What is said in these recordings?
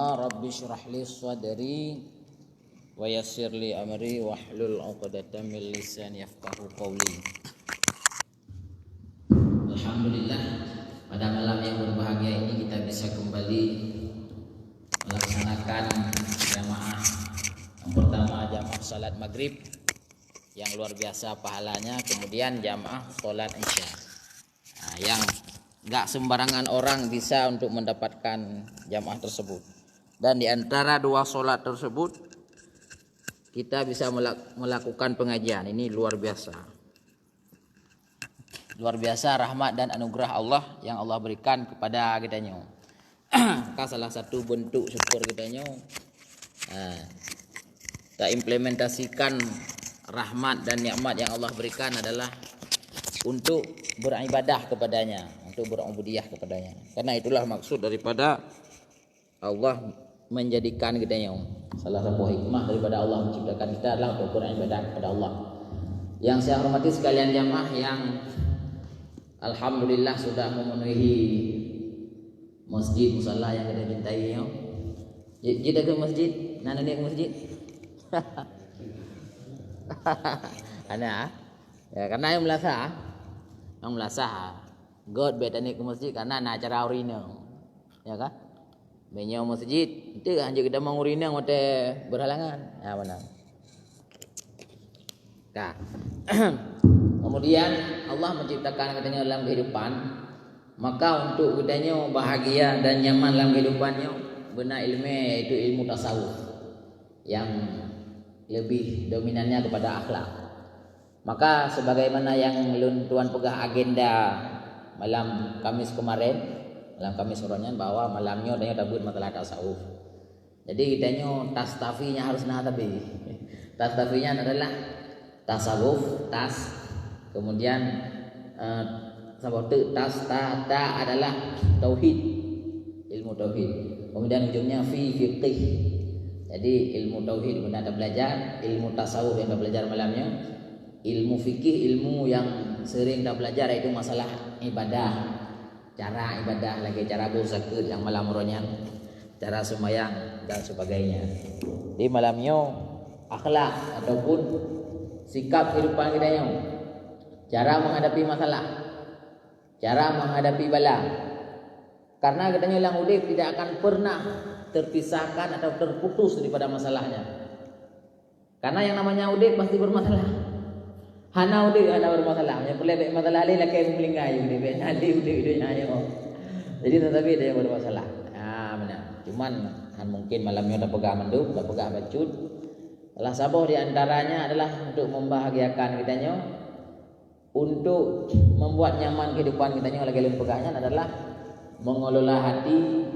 Rabbi syrah li sadri wa yassir li amri wahlul 'uqdatam min lisani yafqahu qawli. Alhamdulillah, pada malam yang berbahagia ini kita bisa kembali melaksanakan jamaah. Yang pertama jamaah salat maghrib yang luar biasa pahalanya, kemudian jamaah salat isya. Yang enggak sembarangan orang bisa untuk mendapatkan jamaah tersebut. Dan di antara dua solat tersebut kita bisa melakukan pengajian. Ini luar biasa. Luar biasa rahmat dan anugerah Allah yang Allah berikan kepada kita nyo. Maka salah satu bentuk syukur kita nyo, kita implementasikan rahmat dan nikmat yang Allah berikan adalah untuk beribadah kepadanya, untuk berubudiyah kepadanya. Karena itulah maksud daripada Allah menjadikan kita yang salah satu hikmah daripada Allah menciptakan kita adalah untuk beribadah kepada Allah. Yang saya hormati sekalian jamaah yang alhamdulillah sudah memenuhi masjid musalla yang kita cintai. Kita ke masjid, nana ke masjid. Ana ya karena yang melasa God betani ke masjid karena na acara urina. Ya kan? Menyo masjid itu hanya kita mengurina ngote berhalangan. Ya benar. Nah. Kemudian Allah menciptakan katanya dalam kehidupan, maka untuk katanya bahagia dan nyaman dalam kehidupannya benar ilmu yaitu ilmu tasawuf yang lebih dominannya kepada akhlak. Maka sebagaimana yang Tuan pegah agenda malam Kamis kemarin, malam Kamis Ronyan bahwa malamnya adanya tabut masalah tasawuf. Jadi kitanya tastafinya harus tapi tastafinya adalah tasawuf, kemudian ta adalah tauhid, ilmu tauhid. Kemudian ujungnya fiqih. Jadi ilmu tauhid benar kita belajar, ilmu tasawuf yang kita belajar malamnya, ilmu fikih, ilmu yang sering kita belajar yaitu masalah ibadah, cara ibadah lagi, cara berzakat yang malam ronyan, cara sembahyang dan sebagainya. Di malamnya akhlak ataupun sikap kehidupan kita yang cara menghadapi masalah, cara menghadapi bala. Karena katanya yang udip tidak akan pernah terpisahkan atau terputus daripada masalahnya. Karena yang namanya udip pasti bermasalah. Hana bermasalah. Yang perlu ada masalah lain lagi yang melingkai udip. Nanti udipnya ayo. Jadi tetapi dia bermasalah. Benar. Cuman mungkin malamnya dah pegang menduk, dah pegang bacut. Salah satu di antaranya adalah untuk membahagiakan kitanya, untuk membuat nyaman kehidupan kitanya lagi yang pegangnya adalah mengelola hati,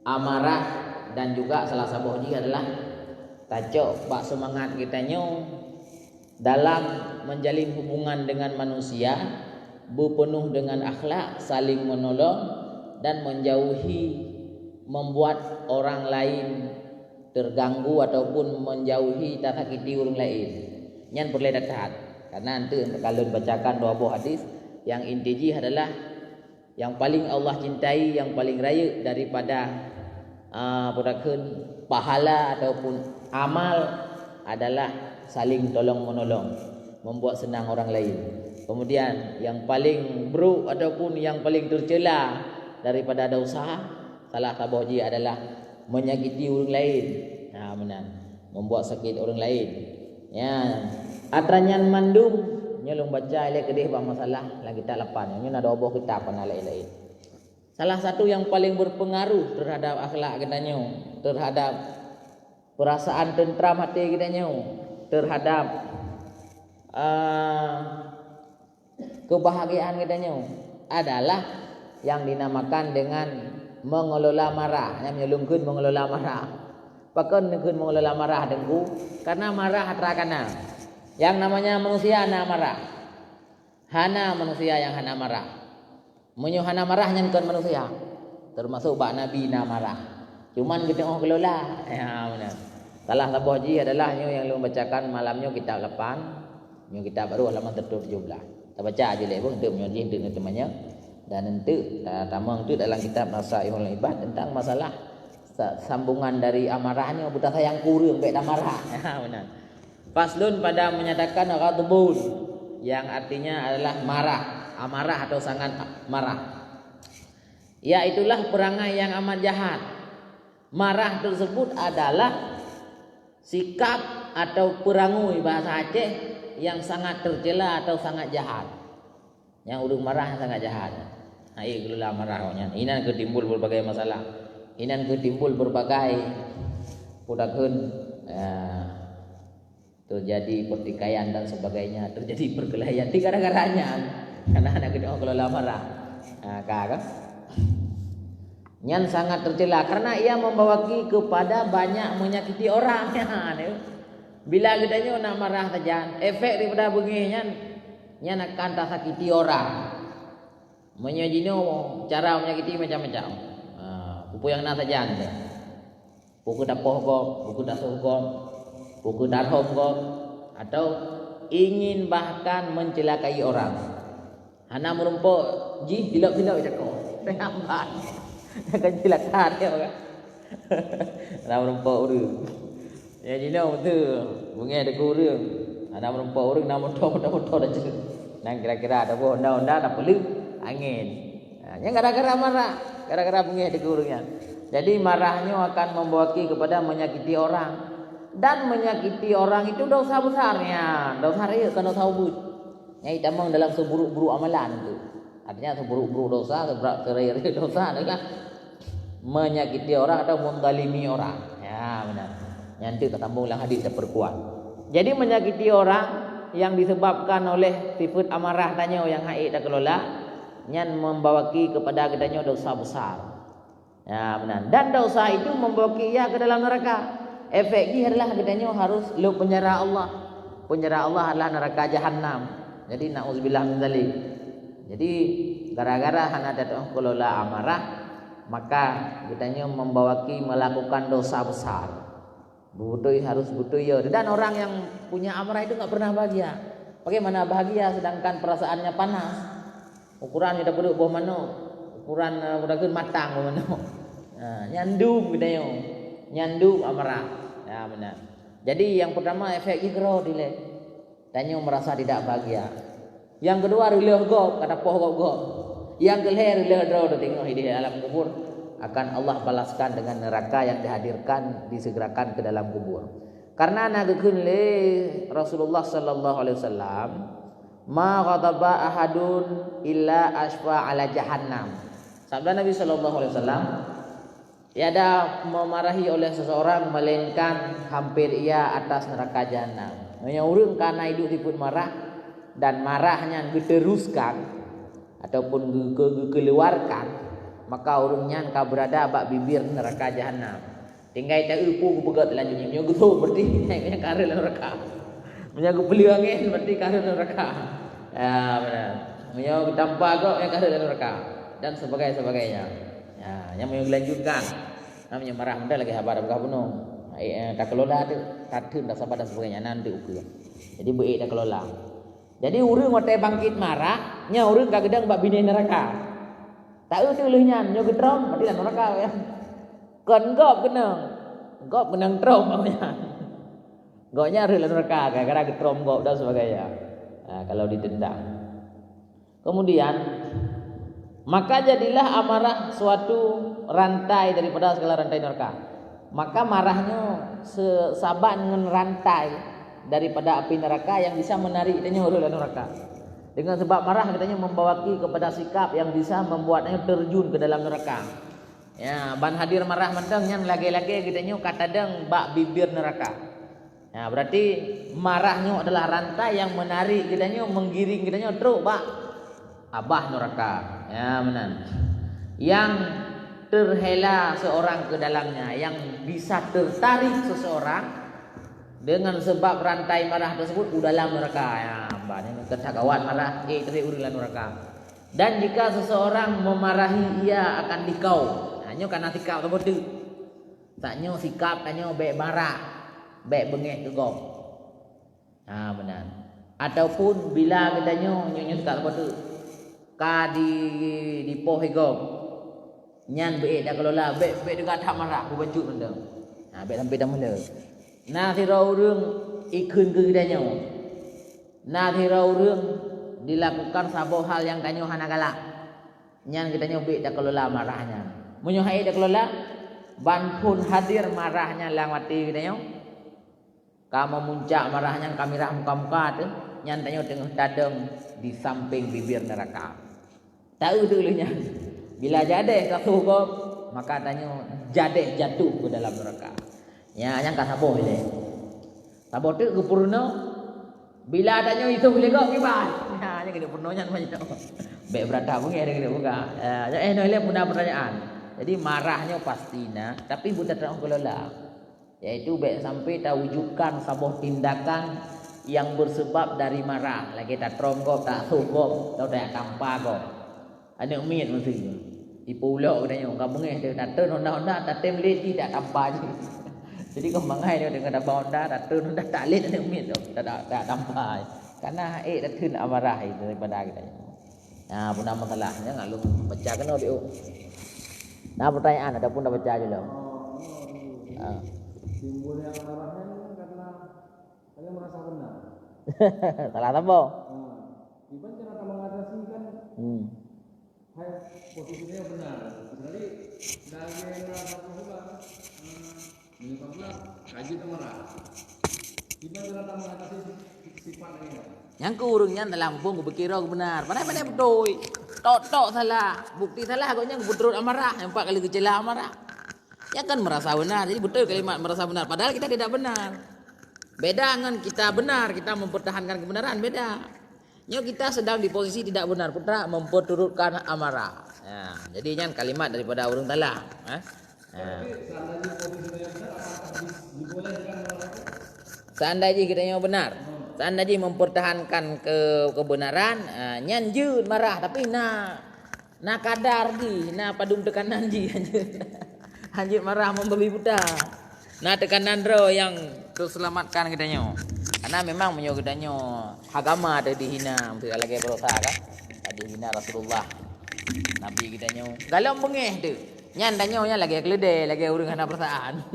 amarah, dan juga salah satu adalah tacok bak semangat kitanya dalam menjalin hubungan dengan manusia, berpenuh dengan akhlak, saling menolong dan menjauhi membuat orang lain terganggu ataupun menjauhi tersakiti orang lain. Yang perlu dekat. Karena nanti kalau bacakan dua buah hadis yang intinya adalah yang paling Allah cintai, yang paling raya daripada pahala ataupun amal adalah saling tolong menolong, membuat senang orang lain. Kemudian yang paling buruk ataupun yang paling tercela daripada dosa salah satu adalah menyakiti orang lain. Benar. Membuat sakit orang lain. Ya, atranyan mandum nyelung baca ile kedih bah masalah lagi tak lepan. Ini ada oboh kita apa lain-lain. Salah satu yang paling berpengaruh terhadap akhlak kita nyo, terhadap perasaan tentram hati kita nyo, terhadap kebahagiaan kita nyo adalah yang dinamakan dengan mengelola marah. Yang menyelungkeun mengelola marah. Pakan nekeun mengelola marah dengku karena marah atrakana. Yang namanya manusia hana marah. Hana manusia yang hana marah. Munyo hana marah nyankeun manusia. Termasuk bak nabi na marah. Cuman kita kelola. Ya benar. Salah satu adalah yang lu bacakan malamnya kitab 8. Yang kitab baru halaman 17. Kita baca aja lebih untuk menyodih temannya. Dan nanti tamang itu dalam kitab Nasaihul Ibad tentang masalah sambungan dari amarahnya buta sayang kurang baik marah. Ya, benar. Faslun pada menyatakan ghadbun yang artinya adalah marah, amarah atau sangat marah. Yaitulah perangai yang amat jahat. Marah tersebut adalah sikap atau perangai bahasa Aceh yang sangat tercela atau sangat jahat. Yang urung marah sangat jahat. Hai geula marahnya. Inan ketimbul berbagai masalah. Inan ketimbul berbagai pudakeun terjadi pertikaian dan sebagainya, terjadi perkelahian di gara-garanya karena anak kedua kelola marah. Kan? Nyan sangat tercela karena ia membawaki kepada banyak menyakiti orang. Bila gedanya nak marah saja, efek daripada begini nyan akan tak sakiti orang. Menyajino cara menyakiti macam-macam. Pupu yang nak saja, pupu dapoh gom, pupu dasuh gom, pupu darhom gom, atau ingin bahkan mencelakai orang. Hana merumpuk ji hilap-hilap cakap, terhambat, akan celaka dia kan. Hana merumpuk urang. Ya jino betul, bunga ada kurang. Hana merumpuk urang nak motor dah je. Nang kira-kira ada boh onda nak peluk angin. Yang gara-gara marah, gara-gara bunga ada kurangnya. Jadi marahnya akan membawaki kepada menyakiti orang. Dan menyakiti orang itu dosa besarnya. Dosa itu kan dosa ubud. Yang hitamang dalam seburuk-buruk amalan itu. Artinya seburuk-buruk dosa, seberat dosa adalah menyakiti orang atau mendalimi orang. Ya benar. Nanti ketambung dalam hadis terperkuat. Jadi menyakiti orang yang disebabkan oleh sifat amarah tanya yang haid tak kelola, nyan membawaki kepada kedanya dosa besar. Ya benar. Dan dosa itu membawaki ia ke dalam neraka. Efeknya adalah kedanya harus lu penjara Allah. Penjara Allah adalah neraka jahanam. Jadi nauzubillah min zalik. Jadi gara-gara hana datang kelola amarah, maka kedanya membawaki melakukan dosa besar. Butuh harus butuh ya. Dan orang yang punya amarah itu enggak pernah bahagia. Bagaimana bahagia sedangkan perasaannya panas? Ukurannya dah peduk bawah mana? Ukuran mudakeun matang bawah mana? Nyandung gedanya. Nyandung amarah. Ya benar. Jadi yang pertama efek ikro dile. Tanya merasa tidak bahagia. Yang kedua rileh gop, kata poh gop. Yang kelihir rileh dro tengok di alam kubur akan Allah balaskan dengan neraka yang dihadirkan disegerakan ke dalam kubur. Karena nagekeun le Rasulullah sallallahu alaihi wasallam ma ghadaba ahadun illa asfa ala jahannam. Sabda Nabi sallallahu alaihi wasallam, tiada memarahi oleh seseorang melainkan hampir ia atas neraka jahanam. Hanya urang karena hidup dipun marah dan marahnya diteruskan ataupun keluarkan, maka urangnya ka berada bak bibir neraka jahanam. Tinggal tak upu begat lanjutnya nyo gitu berarti naiknya karel neraka. Menyagu peliangin berarti karel neraka. Ya benar. Menyagu tanpa kok yang karel neraka dan sebagainya. Ya, yang mau dilanjutkan namanya marah muda lagi habar buka bunuh. Tak kelola tu, tatun tak sabar dan sebagainya nanti ukur. Jadi baik tak kelola. Jadi urang mate bangkit marah, nya urang kagedang bak bini neraka. Tak tu leuhnya nyo getrom berarti neraka ya. Kon gop kenang trom namanya. Gopnya rela neraka gara-gara getrom gop dan sebagainya. Kalau ditendang. Kemudian maka jadilah amarah suatu rantai daripada segala rantai neraka. Maka marahnya sesaban dengan rantai daripada api neraka yang bisa menarik katanya orang neraka. Dengan sebab marah katanya membawaki kepada sikap yang bisa membuatnya terjun ke dalam neraka. Ya, ban hadir marah mentang yang lagi-lagi katanya kata deng bak bibir neraka. Ya, berarti marahnya adalah rantai yang menarik katanya menggiring katanya terus bak abah neraka. Ya benar. Yang terhela seorang ke dalamnya, yang bisa tertarik seseorang dengan sebab rantai marah tersebut dalam neraka. Ya, mbaknya ketakawat marah tadi urilan neraka. Dan jika seseorang memarahi ia akan dikau. Hanya karena sikap tersebut. Taknya sikap tanya baik marah, baik bengek ke gop. Ah benar. Ataupun bila katanya nyonya sikap tersebut ka di poh gop. Nyan be dah kelola be dekat tak marah ku baju benda. Be sampai dah mula. Nah thì rau rương ikun ke danyo. Nah thì rau rương dilakukan sabo hal yang danyo hana galak. Nyan kita nyo be dah kelola marahnya. Munyo hai dah kelola ban pun hadir marahnya lang mati kita nyo. Kamu muncak marahnya kami rah muka-muka tu. Nyan danyo tengah dadam di samping bibir neraka. Tahu dulunya. Bila jadeh satu kau, maka tanya jadeh jatuh ke dalam neraka. Ya, yang kata sabar ni. Sabar tu kepurno. Bila tanya itu boleh kau kibat. Ya, yang kena purnonya macam tu. Baik berada pun ada kena buka. Nolak punya pertanyaan. Jadi marahnya pastinya, tapi bukan terang kelola. Yaitu baik sampai tak wujudkan sebuah tindakan yang bersebab dari marah. Lagi tak terongkop, tak sukop, tak tanpa kau. Ada umit maksudnya. Di pulau katanya kampung dia datang honda-honda datang leti tak tampak je. Jadi kembangai dia dengan dapat honda datang honda tak leti ada umit tu. Tak tampak. Karena datang amarah itu daripada kita. Nah, pun nama salahnya ngalu baca kena dia. Nah, pertanyaan ada pun dah baca je lah. Timbul yang marahnya karena saya merasa benar. Salah apa? Iban cara mengatasi kan posisinya benar. Jadi dari merasa pula menyebabkan kaji marah. Iban cara mengatasi sifat ini. Yang kurungnya dalam pun aku berkira aku benar. Pandai-pandai betul. Tok salah. Bukti salah agaknya aku betul amarah. 4 kali kecela amarah. Ya kan merasa benar. Jadi betul kalimat merasa benar. Padahal kita tidak benar. Beda dengan kita benar. Kita mempertahankan kebenaran. Beda. Kita sedang di posisi tidak benar. Putra memperturutkan amarah. Ya, jadinya kalimat daripada urung talah. Seandainya kita yang benar. Seandainya mempertahankan kebenaran. Nyanjut marah. Tapi na kadar di. Na padum tekanan di. Hanjut marah membeli buta. Nah tekanan roh yang terselamatkan kitanya. Karena memang menyo kitanya agama ada dihina. Mesti lagi berusaha kan. Dihina Rasulullah. Nabi kitanya. Galau bengeh tu. Nyan tanya nya lagi keledai, lagi urang hana perasaan.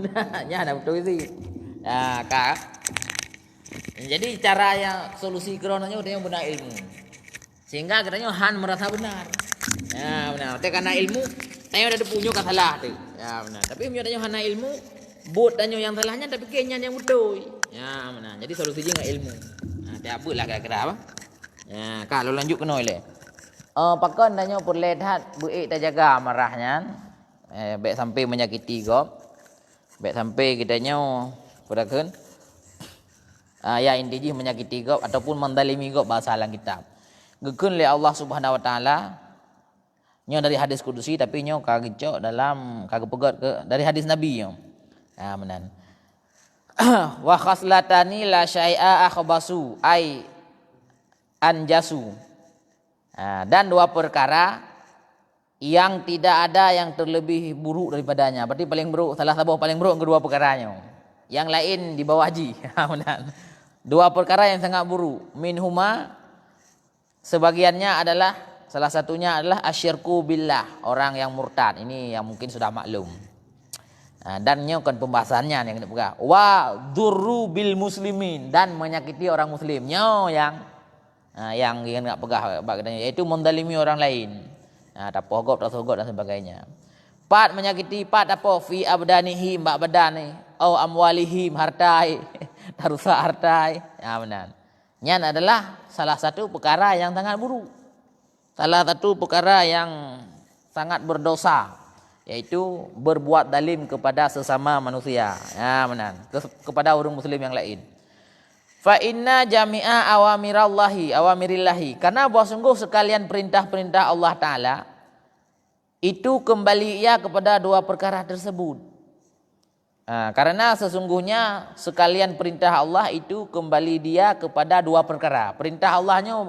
Nya ada betul sih. Ya, Kak. Jadi cara yang solusi keronanya udah benar ilmu. Sehingga katanya han merasa benar. Ya, benar. Tapi karena ilmu tanya ada punya kan salah tu. Ya benar. Tapi punya tanya hana ilmu, buat tanya yang salahnya tapi kayaknya yang betul. Ya benar. Jadi solusinya dengan ilmu. Nah, tak apalah kira-kira apa. Ya, kalau lanjut kena oleh. Pakon tanya perlihat buik tak jaga marahnya. Baik sampai menyakiti kau. Baik sampai kitanya perakan. Ya intinya menyakiti kau ataupun mendalimi kau bahasa dalam kitab. Gekun oleh Allah Subhanahu wa taala. Nyo dari hadis kudusi tapi nyo kagecok dalam kagepegot ke dari hadis Nabi nyo. Ya menan. Wa khaslatani la syai'a akhbasu ai anjasu. Dan 2 perkara yang tidak ada yang terlebih buruk daripadanya. Berarti paling buruk salah satu paling buruk kedua perkaranya. Yang lain di bawah haji. Benar. 2 perkara yang sangat buruk. Minhuma sebagiannya adalah salah satunya adalah asyirku billah, orang yang murtad. Ini yang mungkin sudah maklum. Dan nyokan pembahasannya yang kita buka. Wa dzurru bil muslimin, dan menyakiti orang muslim. Yang enggak pegah bagainya yaitu mendalimi orang lain. Tak pogok, tak sogok dan sebagainya. 4 menyakiti 4 apa fi abdanihi mbak badan ni au amwalihim hartai tarusa hartai. Ya benar. Nyan adalah salah satu perkara yang sangat buruk. Salah satu perkara yang sangat berdosa yaitu berbuat zalim kepada sesama manusia. Ya benar. Kepada orang muslim yang lain. Fa inna jami'a awamirillahi, karena bahwa sungguh sekalian perintah-perintah Allah Ta'ala itu kembali ia kepada 2 perkara tersebut. Karena sesungguhnya sekalian perintah Allah itu kembali dia kepada 2 perkara. Perintah Allahnya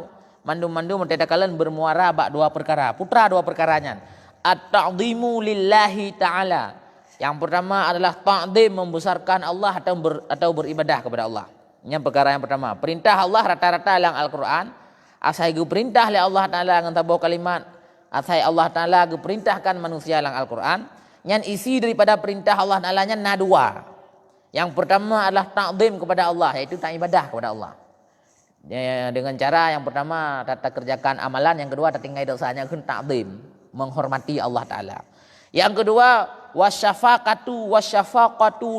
mandu-mandu mentedakalan bermuara bak 2 perkara. Putra 2 perkaranya. At-ta'zimu lillahi ta'ala. Yang pertama adalah ta'zim, membesarkan Allah atau beribadah kepada Allah. Ini perkara yang pertama. Perintah Allah rata-rata dalam Al-Quran. Asaigu perintah oleh Allah Ta'ala dengan tabuh kalimat Asai Allah Ta'ala perintahkan manusia dalam Al-Quran. Yang isi daripada perintah Allah Ta'ala nya na dua. Yang pertama adalah ta'zim kepada Allah, iaitu tak ibadah kepada Allah. Dengan cara yang pertama tata kerjakan amalan, yang kedua tata tinggal dosanya kun ta'zim, menghormati Allah Ta'ala. Yang kedua wasyafaqatu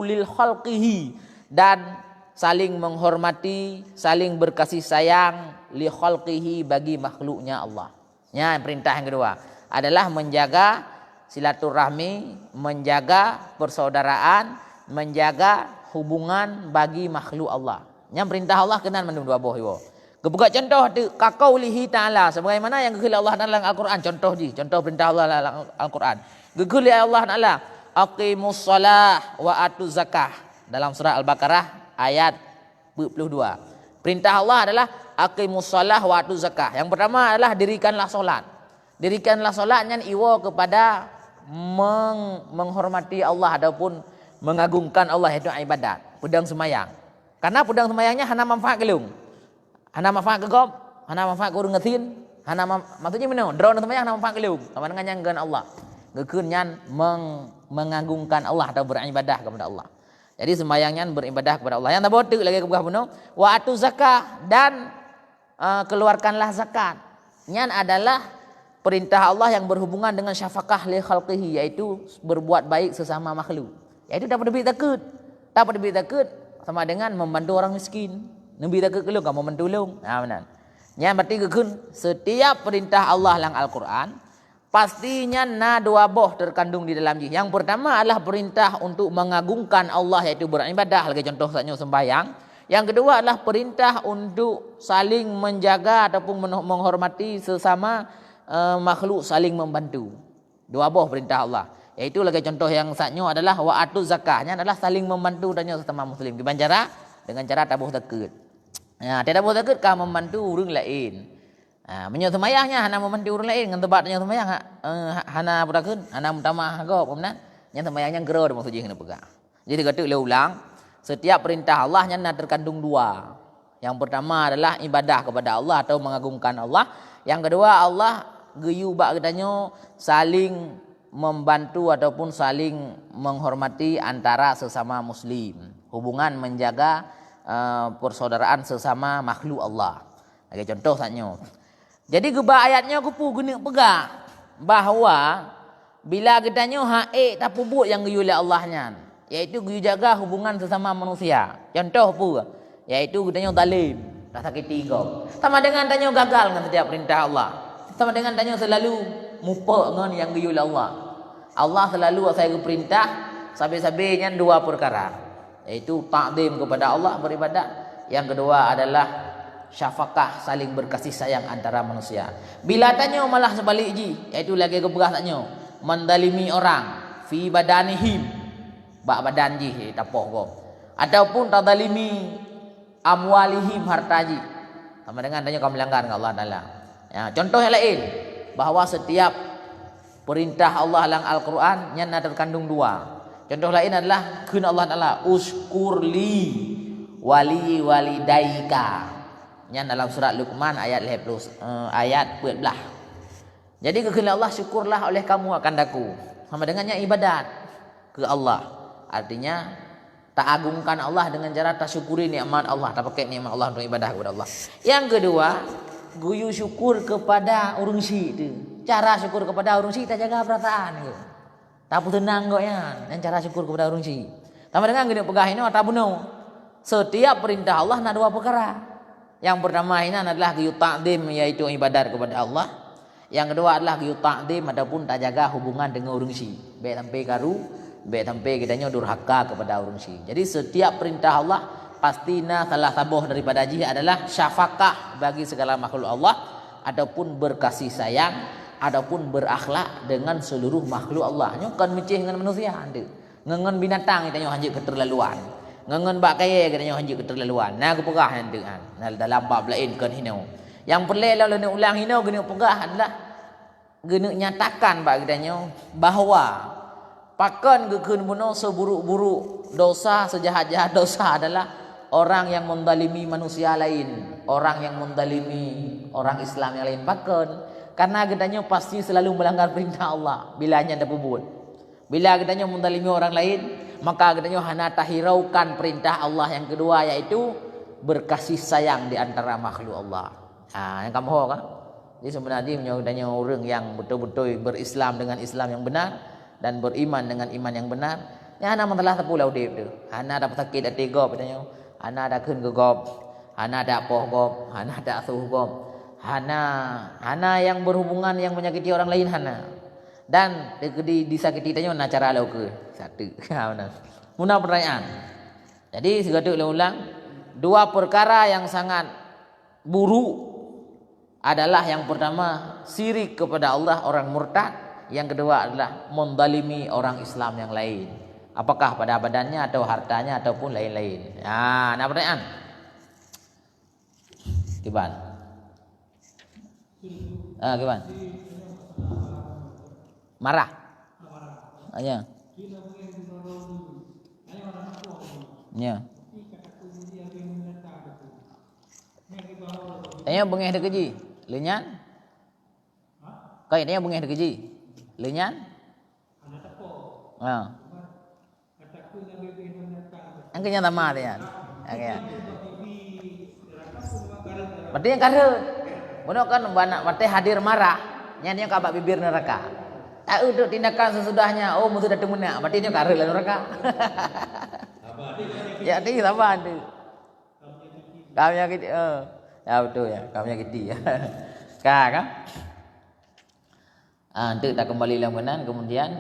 lil khalqihi, dan saling menghormati, saling berkasih sayang li khalqihi, bagi makhluknya Allah. Ya, perintah yang kedua adalah menjaga silaturahmi, menjaga persaudaraan, menjaga hubungan bagi makhluk Allah. Yang perintah Allah kenal mandum dua boh iwo. Kebuka contoh tu kaqaulihi ta'ala, sebagaimana yang gegil Allah dalam Al-Quran, contoh perintah Allah dalam Al-Quran. Gegil Allah Ta'ala, aqimus shalah wa atuz zakah, dalam surah Al-Baqarah ayat 42. Perintah Allah adalah aqimus shalah wa atuz zakah. Yang pertama adalah dirikanlah solat. Dirikanlah solatnya iwo kepada menghormati Allah ataupun mengagungkan Allah, itu ibadat. Pedang semayang. Karena pedang semayangnya hana manfaat kelung. Hana manfaat kegop, hana manfaat kurung ngetin, maksudnya mana? Drone semayang hana manfaat kelung. Sama dengan yang Allah. Gekunyan mengagungkan Allah atau beribadah kepada Allah. Jadi semayangnya beribadah kepada Allah. Yang tabotu lagi kebuah penuh, wa atu zakah, dan keluarkanlah zakat. Nyan adalah perintah Allah yang berhubungan dengan syafaqah li khalqihi, yaitu berbuat baik sesama makhluk. Yaitu dapat lebih takut. Dapat lebih takut sama dengan membantu orang miskin. Lebih takut kelung kamu mentulung. Nah, benar. Yang berarti kekun setiap perintah Allah dalam Al-Quran pastinya na dua boh terkandung di dalamnya. Yang pertama adalah perintah untuk mengagungkan Allah, yaitu beribadah. Lagi contoh saja sembahyang. Yang kedua adalah perintah untuk saling menjaga ataupun menghormati sesama makhluk, saling membantu. Dua boh perintah Allah. Yaitu lagi contoh yang satnya adalah wa'atu zakahnya adalah saling membantu dan sesama muslim. Dengan cara tabuh takut. Ya, tidak tabuh takut kah membantu orang lain. Menyo semayangnya hana membantu orang lain, dengan tempat yang semayang hana berakun, hana mutamah go pemnan. Yang semayangnya gero maksudnya kena pegang. Jadi kata ulang, setiap perintah Allah nya terkandung dua. Yang pertama adalah ibadah kepada Allah atau mengagungkan Allah. Yang kedua Allah geyu bak katanya saling membantu ataupun saling menghormati antara sesama muslim. Hubungan menjaga persaudaraan sesama makhluk Allah. Lagi contoh saja. Jadi gebak ayatnya aku guna pegang bahawa bila katanya haik tak pubuk yang geyu oleh Allahnya, yaitu geyu jaga hubungan sesama manusia. Contoh apa? Yaitu katanya zalim, tak sakiti kau. Sama dengan tanya gagal dengan setiap perintah Allah. Sama dengan tanya selalu mupa dengan yang geyu oleh Allah. Allah selalu saya perintah sampai-sampainya dua perkara, yaitu ta'zim kepada Allah, beribadah. Yang kedua adalah syafaqah, saling berkasih sayang antara manusia. Bila tanya malah sebalik ji, yaitu lagi keberah tanya mendalimi orang fi badanihim, bak badan ji tapoh go, ataupun tadalimi amwalihim, harta ji. Sama dengan tanya kau melanggar dengan Allah Taala. Ya, contoh yang lain bahawa setiap perintah Allah dalam Al-Quran yang terkandung dua. Contoh lain adalah kun Allah Taala uskurli wali walidaika. Yang dalam surat Luqman ayat 12 ayat 14. Jadi kekun Allah syukurlah oleh kamu akan daku. Sama dengannya ibadat ke Allah. Artinya tak agungkan Allah dengan cara tak syukuri nikmat Allah, tak pakai nikmat Allah untuk ibadah kepada Allah. Yang kedua, guyu syukur kepada orang syik tu. Cara syukur kepada orang syik tak jaga perasaan ke. Tak tenang kok ya. Dan cara syukur kepada orang syik. Sama dengan gini pegah ini tak bunuh. Setiap perintah Allah ada dua perkara. Yang pertama ini adalah guyu ta'zim, yaitu ibadat kepada Allah. Yang kedua adalah guyu ta'zim ataupun tak jaga hubungan dengan orang syik. Baik sampai karu, baik sampai kitanya durhaka kepada orang syik. Jadi setiap perintah Allah pastinya salah sabuh daripada jih adalah syafaqah bagi segala makhluk Allah, ataupun berkasih sayang, ataupun berakhlak dengan seluruh makhluk Allah. Nyo kan mecih dengan manusia ande. Ngengen binatang kita nyo hanjik keterlaluan. Ngengen bak kaya kita nyo hanjik keterlaluan. Nah aku pegah nanti kan. Nah dalam bab lain kan hino. Yang perlu lalu nak ulang hino gini pegah adalah gini nyatakan bak kita nyo bahawa pakan gekun buno seburuk-buruk dosa, sejahat-jahat dosa adalah orang yang mendalimi manusia lain, orang yang mendalimi orang Islam yang lain. Bahkan Karena katanya pasti selalu melanggar perintah Allah bila hanya ada buat. Bila katanya mendalimi orang lain, maka katanya hana tahiraukan perintah Allah yang kedua, yaitu berkasih sayang di antara makhluk Allah. Yang kamu tahu kan? Jadi sebenarnya katanya orang yang betul-betul berislam dengan Islam yang benar dan beriman dengan iman yang benar. Yang hana mentelah tepulau dia tu. Hana ada sakit hati gop katanya. Hana ada kun ke gop. Hana ada poh gop. Hana ada asuh gop. Hana yang berhubungan yang menyakiti orang lain hana. Dan disakiti tanya nak cara lau ke satu. Muna pertanyaan. Jadi segala ulang dua perkara yang sangat buruk adalah yang pertama syirik kepada Allah, orang murtad. Yang kedua adalah mendalimi orang Islam yang lain. Apakah pada badannya atau hartanya ataupun lain-lain. Nah pertanyaan. Gimana? Gimana? Marah. Ya. Ya. Tanya bengeh de keji. Lenyan? Kau tanya bengeh de keji. Lenyan? Angkanya tamah dia. Angkanya. Berarti yang karut. Benar kan berarti hadir marah. Nyanyi kabak bibir neraka. Tak untuk tindakan sesudahnya. Oh mutu datang menak. Berarti dia karut lah neraka. Ya dia apa ada. Kami yang gitu. Ya betul ya. Kami yang gitu ya. Kan? Nanti tak kembali langganan kemudian.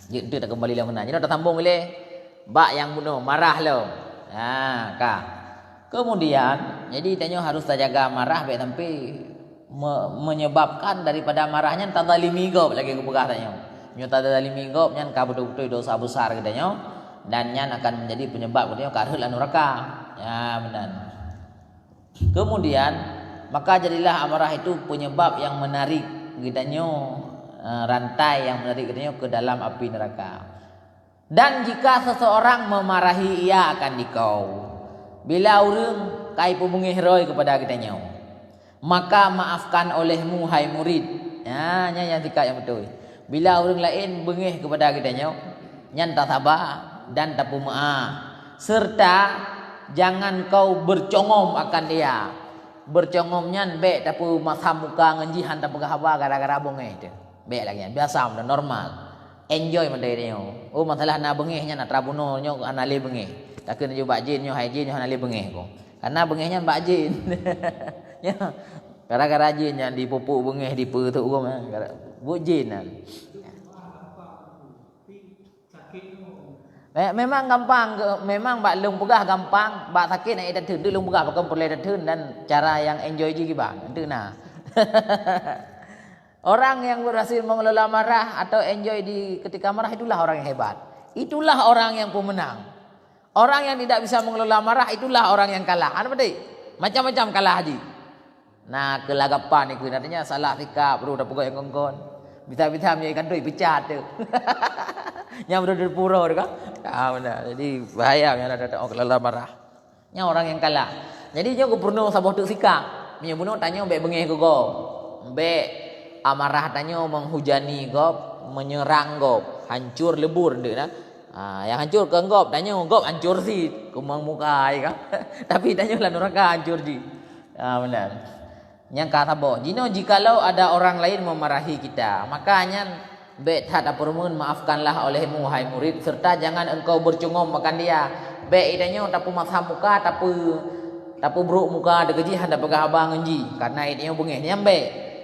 Itu tak kembali langganan. Jadi tak sambung boleh. Bak yang bunuh marah lo. Kak. Kemudian, jadi tanya harus terjaga marah baik sampai menyebabkan daripada marahnya tadalimi gop lagi aku pegah tanya. Nyo tadalimi gop nyan ka betul-betul dosa besar katanya dan nyan akan menjadi penyebab katanya karut lan neraka. Ya benar. Kemudian maka jadilah amarah itu penyebab yang menarik katanya rantai yang menarik katanya ke dalam api neraka. Dan jika seseorang memarahi ia akan dikau. Bila orang kai pembungih roy kepada kitanya, maka maafkan olehmu hai murid. Nya yang tiga yang betul. Bila orang lain bengih kepada kitanya, nyan tak sabar dan tak maaf. Serta jangan kau bercongom akan dia. Bercongom nyan be tapi masam muka ngenjihan tak pegah gara-gara bengih tu. Be lagi biasa dan normal. Enjoy mandai dia. Oh masalah na bengih nya nak trabuno nyo anale bengih. Takkan juga jin nyo hai jin nyo anale bengih ko. Karena bengihnya mbak jin. Ya. Gara-gara jin yang dipupuk bengih di pe tu ko bu jin kan. Memang gampang, memang bak lung pegah gampang, bak sakit nak ida thun lung pegah pakai perle thun dan cara yang enjoy ji bang. Itu nah. Orang yang berhasil mengelola marah atau enjoy di ketika marah itulah orang yang hebat. Itulah orang yang pemenang. Orang yang tidak bisa mengelola marah itulah orang yang kalah. Apa tadi? Macam-macam kalah haji. Nah, kelagapan itu artinya salah sikap, perlu dah pegawai kongkon. Bisa-bisa menjadikan doi pecat tu. Yang berdua pura tu kan? Benar. Jadi bahaya yang ada orang kelola marah. Yang orang yang kalah. Jadi dia perlu sabah tu sikap. Dia bunuh tanya mbek bengih ke go. Mbek amarah tanya menghujani gop, menyerang gop, hancur lebur dia nah. Yang hancur ke gop, tanya gop hancur sih, kumang muka ya kan. Tapi tanya lah neraka hancur ji. Benar. Yang kata boh, jino jikalau ada orang lain memarahi kita, makanya bet hada permun maafkanlah olehmu hai murid serta jangan engkau bercungom makan dia. Bet idanya tapu masam muka tapu buruk muka degeji handa pegah abang ngenji karena idanya bengih nyambe.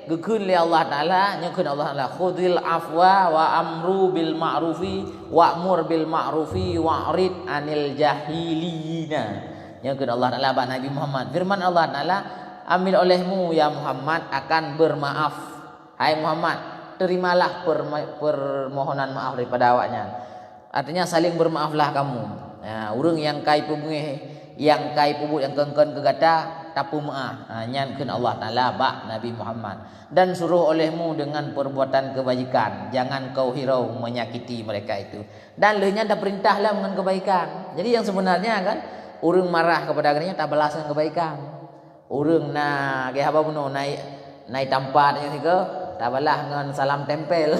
Gekun li Allah Ta'ala nyekun Allah Ta'ala khudil afwa wa amru bil ma'rufi wa'mur bil ma'rufi wa'rid anil jahilina. Nyekun Allah Ta'ala ba Nabi Muhammad. Firman Allah Ta'ala, ambil olehmu ya Muhammad akan bermaaf. Hai Muhammad, terimalah permohonan maaf daripada awaknya. Artinya saling bermaaflah kamu. Orang yang kai pebungih, yang kai pebut yang kengken kegata tapu maaf. Nyekun Allah Ta'ala ba Nabi Muhammad. Dan suruh olehmu dengan perbuatan kebajikan. Jangan kau hirau menyakiti mereka itu. Dan lehnya ada perintahlah dengan kebaikan. Jadi yang sebenarnya kan orang marah kepada agamanya tak balas dengan kebaikan. Urang na ge haba puno naik tempat nya ke tak balah ngan salam tempel.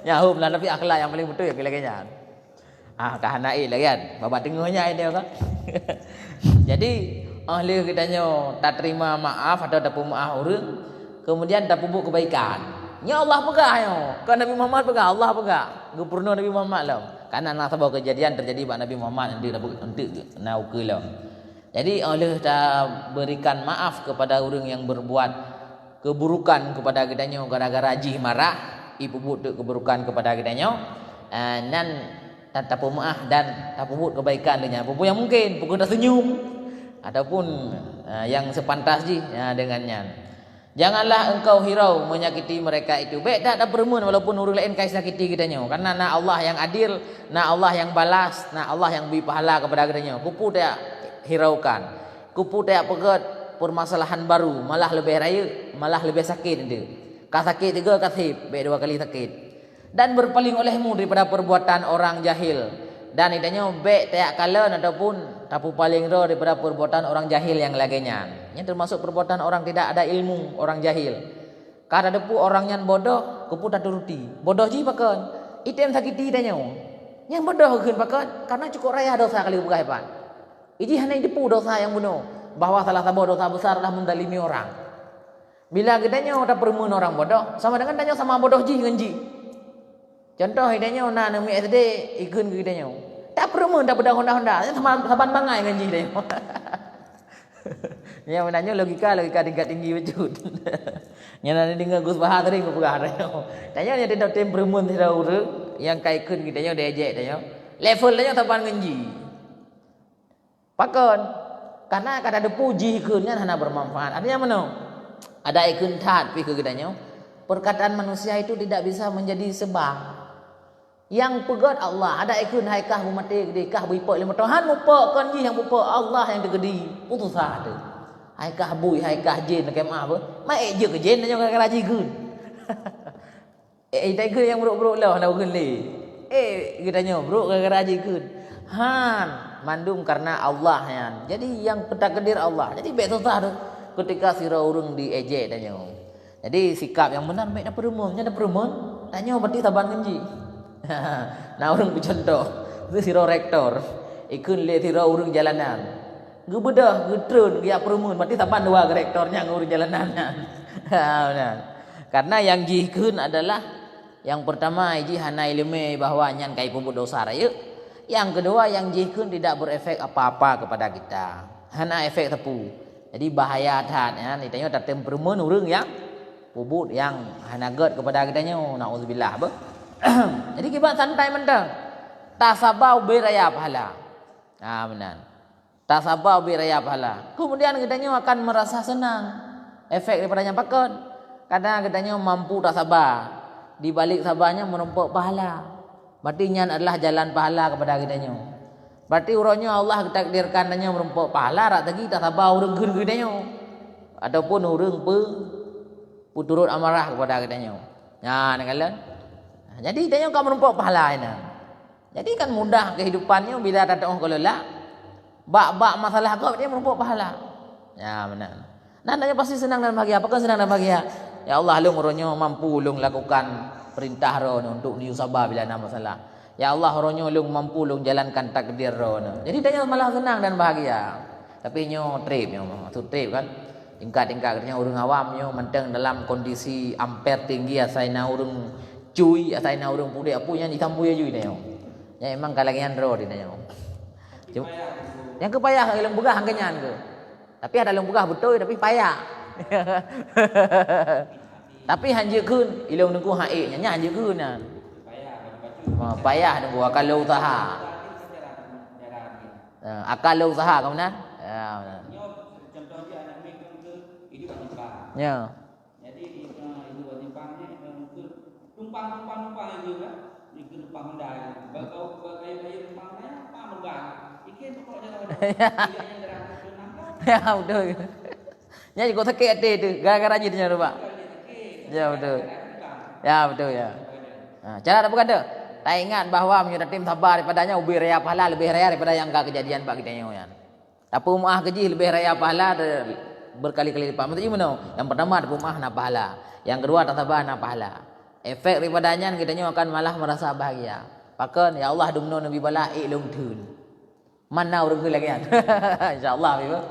Nyahum lah tapi akhlak yang paling betul ya kira-kira. Kahana lah kan. Baba tengahnya dia kan. Jadi ahli kitanya tak terima maaf atau tak maaf urang, kemudian tak pupuk kebaikan. Ya Allah pegah yo. Kan Nabi Muhammad pegah, Allah pegah. Gubernur Nabi Muhammad lah. Karena nasabah kejadian terjadi pada Nabi Muhammad nanti nak ukelah. Jadi Allah tak berikan maaf kepada orang yang berbuat keburukan kepada kitanya gara-gara jih marah, ibu buat keburukan kepada kitanya. Dan tak maaf dan tak buat kebaikan dengannya. Apa yang mungkin, pukul tak senyum ataupun yang sepantas dengannya. Janganlah engkau hirau menyakiti mereka itu. Baik tak ada permun walaupun orang lain kai sakiti kitanya. Karena nak Allah yang adil, nak Allah yang balas, nak Allah yang beri pahala kepada kitanya. Kupu tak hiraukan. Kupu tak pegat permasalahan baru, malah lebih raya, malah lebih sakit dia. Kah sakit 3 kasih, baik 2 kali sakit. Dan berpaling olehmu daripada perbuatan orang jahil. Dan itanya baik tak kalan ataupun tapu paling roh daripada perbuatan orang jahil yang lainnya. Ini termasuk perbuatan orang tidak ada ilmu, orang jahil. Kada depu orang yang bodoh, kupu tak turuti. Bodoh ji pakan. Item sakiti tanya. Yang bodoh keun pakan karena cukup raya dosa kali bukan hebat. Iji hanya depu dosa yang bunuh. Bahwa salah satu dosa besar adalah mendalimi orang. Bila kitanya tak permun orang bodoh, sama dengan tanya sama bodoh ji dengan ji. Contoh hidanya nak nami SD ikun kitanya. Tak perlu tak beda honda-honda. Sama saban bangai dengan ji dia. Yang menanya logika tingkat tinggi becut. Yang nanti dengar Gus Bahar tadi aku pegang dia. Tanya dia tidak temperament tidak urang yang kai ikun kitanya dia ejek dia. Level dia saban dengan ji. Pakon karena kada ada puji ikunnya hanya bermanfaat. Artinya mana? Ada ikun tat pi ke kitanya. Perkataan manusia itu tidak bisa menjadi sebab. Yang pegat Allah ada ikun haikah mati gedekah bipok 5 tahun mupok kan ji yang mupok Allah yang tegedi putus ada haikah bui haikah jin kem apa mai je ke jin nya gara-gara jigun tak ikun yang buruk-buruk lah nak gun le kitanya buruk gara-gara jigun mandum karena Allah yan. Jadi yang petakdir Allah. Jadi baik susah tu ketika sira urang diejek tanya. Jadi sikap yang benar baik nak perumum nya nak perumum tanya berarti taban genji. Nah orang bercontoh itu siro rektor ikun le siro urang jalanan gebedah getrun dia perumun berarti tapan 2 rektornya ngurus jalanan. Karena yang jihkeun adalah yang pertama iji hana ilmu bahwa nyan kai pembut dosa raya. Yang kedua yang jihkeun tidak berefek apa-apa kepada kita, hana efek tepu. Jadi bahaya tat ya ditanya tak temperament urang yang pubut yang hana ged kepada kitanya naudzubillah apa. Jadi kita santai mentang. Tak sabar beraya pahala. Benar. Tak sabar beraya pahala. Kemudian kitanya akan merasa senang. Efek daripadanya pakon. Kadang kitanya mampu tak sabar. Di balik sabarnya menumpuk pahala. Berarti nyan adalah jalan pahala kepada kitanya. Berarti urangnya Allah takdirkan tanya menumpuk pahala rak tadi tak sabar urang keun kitanya. Ataupun urang puturut amarah kepada kitanya. Nengalen. Jadi dia kan menumpuk pahala ini. Jadi kan mudah kehidupannya bila datang kelola. Bak masalah kau dia menumpuk pahala. Ya benar. Nandanya pasti senang dan bahagia. Apakah senang dan bahagia? Ya Allah lu muronyo mampu lu lakukan perintah ro untuk niu sabar bila ada masalah. Ya Allah muronyo lu mampu lu jalankan takdir ro. Jadi dia malah senang dan bahagia. Tapi nyo trip nyo maksud trip kan. Tingkat-tingkat katanya orang awam nyo menteng dalam kondisi ampere tinggi asaina urang cuy asaina urang pude apunya ditampu ya cuy dia. Ya emang kalagian ro dia. Yang kepayah ilung begah angkenyan ke. Tapi ada ilung begah betul tapi payah. Tapi hanjekeun ilung nunggu hae nya hanjekeun nah. Payah nunggu akal usaha. Akal usaha kemudian. Ya benar. Contoh dia anak mikir ke hidup Jepang. Ya. Jadi hidup Jepangnya tumpang itu kan. Itu tumpang Honda. Bakau kayak tumpangnya apa megah. Ikin pokok jalan Ya betul. Nya kok sakit hati tu gara-gara jadinya tu Pak. Ya betul. Ya betul ya. Cara apa kata? Tak ingat bahawa menyudah tim sabar daripadanya lebih raya pahala lebih raya daripada yang enggak kejadian Pak kita nyoyan. Tapi ummah keji lebih raya pahala berkali-kali lipat. Maksudnya mana? Yang pertama ada ummah nak pahala. Yang kedua tambah nak pahala. Efek daripadanya kita akan malah merasa bahagia. Pakan ya Allah dumno Nabi bala ilung thun. Mana orang tu lagi kan? Insya-Allah betul.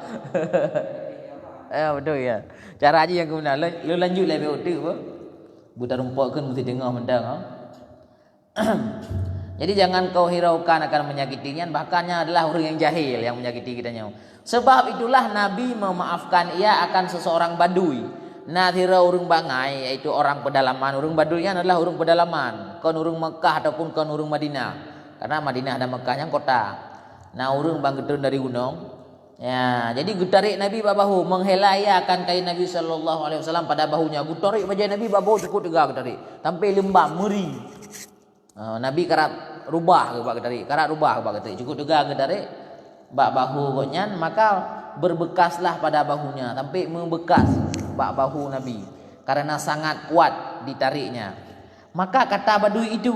Betul ya. Cara aja yang guna lu lanjut lagi betul apa? Buta rumput kan mesti dengar mendang. Jadi jangan kau hiraukan akan menyakitinya, bahkannya adalah orang yang jahil yang menyakiti kitanya. Sebab itulah Nabi memaafkan ia akan seseorang badui. Nathira orang bangai, yaitu orang pedalaman. Orang baduinya adalah orang pedalaman. Kon orang Mekah ataupun kon orang Madinah. Karena Madinah dan Mekahnya kota. Nah orang bangkitun dari gunung. Ya, jadi gutarik Nabi babahu menghela ia akan kain Nabi sallallahu alaihi wasallam pada bahunya. Gutarik baja Nabi babahu cukup tegak gutarik. Sampai lembab meri. Nabi karat rubah ke bak getarik, karat rubah ke bak getarik. Cukup tegak getarik bak bahu konyan, maka berbekaslah pada bahunya sampai membekas bak bahu Nabi karena sangat kuat ditariknya. Maka kata badui itu,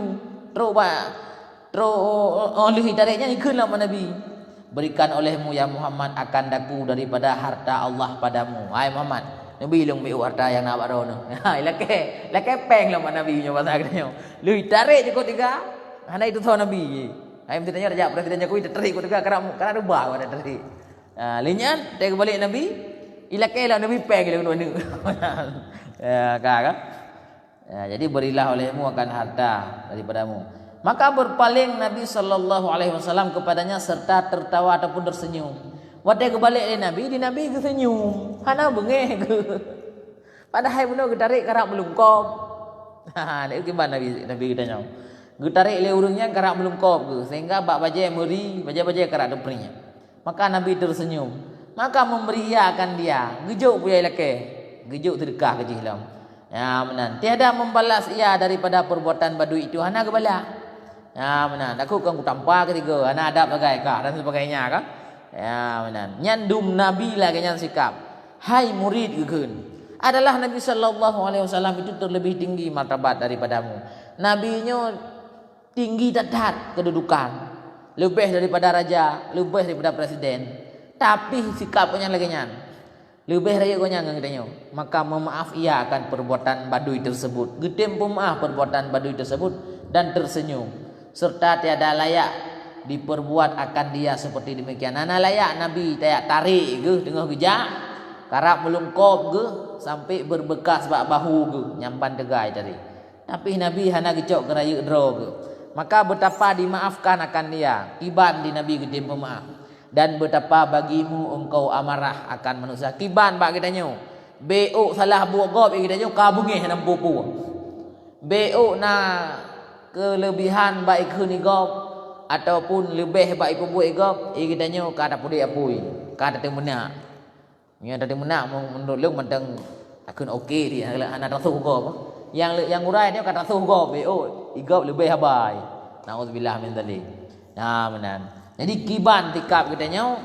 oleh tariknya ikutlah Nabi. Berikan olehmu ya Muhammad akan daku daripada harta Allah padamu. Hai Muhammad, Nabi long meu harta yang nak baro no. Ha lake peng lah Nabi nya bahasa katanya. Lu tarik je kau tiga. Hana itu tahu Nabi. Hai mesti tanya raja presiden Jokowi tarik kau tiga karena rubah ada tarik. Linyan dia balik Nabi. Ilake lah Nabi peng le dua ni. Ya kan? Ya, jadi berilah olehmu akan harta daripadamu. Maka berpaling Nabi sallallahu alaihi wasallam kepadanya serta tertawa ataupun tersenyum. Wadai kebalik Nabi, di Nabi ke senyum. Hana bengeh ke. Padahal benar getarik karak melungkop. Ha, nek gimana Nabi kitanya. Getarik le urungnya karak melungkop ke sehingga bak baje meri, baje karak deprinya. Maka Nabi tersenyum. Maka memberi ia akan dia. Gejuk punya lelaki. Gejuk sedekah ke jihlam. Ya menan. Tiada membalas ia daripada perbuatan badui itu. Hana kebala. Ya menan. Aku kan ku tampa ketiga. Hana adab bagai kah dan sebagainya kah? Ya menan. Nyandum Nabi lagi nyan sikap. Hai murid geun. Adalah Nabi sallallahu alaihi wasallam itu terlebih tinggi martabat daripadamu. Nabinya tinggi dadat kedudukan. Lebih daripada raja, lebih daripada presiden. Tapi sikapnya lagi nyan. Lebih raya ko nyan ngitanya. Maka memaaf ia akan perbuatan badui tersebut. Getem pemaaf perbuatan badui tersebut dan tersenyum. Serta tiada layak diperbuat akan dia seperti demikian. Nana layak Nabi tayak tarik ke tengah gejak, karap melungkop ke sampai berbekas bak bahu ke nyampan tegai tadi. Tapi Nabi hana gecok ke raya dro ke. Maka betapa dimaafkan akan dia. Kiban di Nabi gedim pemaaf. Dan betapa bagimu engkau amarah akan manusia. Kiban bak kitanya. Beuk salah buat gob kitanya kabungih nan pupu. Beuk na kelebihan baik ke ni gob ataupun lebih baik pembuat gop kitanya kata pudi apui kata temuna nya tadi mena menurut lu mentang akun okey dia anak rasuh gop yang urai dia kata rasuh gop igop lebih habai naudzubillah min dzalik. Nah menan. Jadi kiban tikap kitanya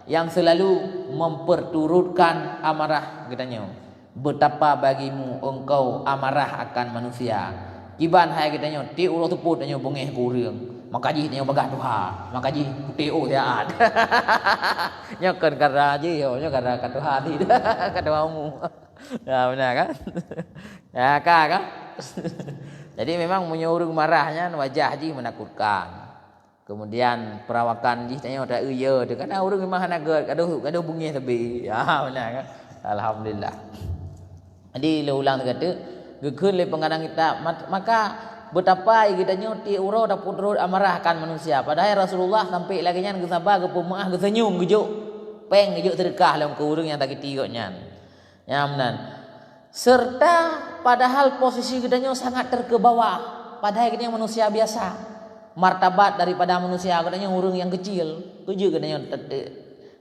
yang selalu memperturutkan amarah kitanya. Betapa bagimu engkau amarah akan manusia. Kiban hai kitanya ti ulah tuput tanya bengeh kurang. Makaji tanya bagah Tuhan. Makaji TO ya ad. Nya kan karena ji yo nya karena ka Tuhan ti. Ka Tuhanmu. Ya benar kan? Ya kan? Jadi memang menyuruh marahnya wajah ji menakutkan. Kemudian perawakan ji tanya ada euy tu kan urang memang hana geut gaduh bengeh tebi. Ya benar kan? Alhamdulillah. Jadi ulang kata gekeun le pengadang kita maka betapa kita nyoti uro dapur turut amarahkan manusia. Padahal Rasulullah sampai lagi nyan geusaba ke pemaah gesenyum gejuk peng gejuk sedekah lawan ke urang yang tak kiti nyan. Ya menan. Serta padahal posisi kita sangat terkebawah. Padahal kita manusia biasa. Martabat daripada manusia kita urang yang kecil. Tuju kita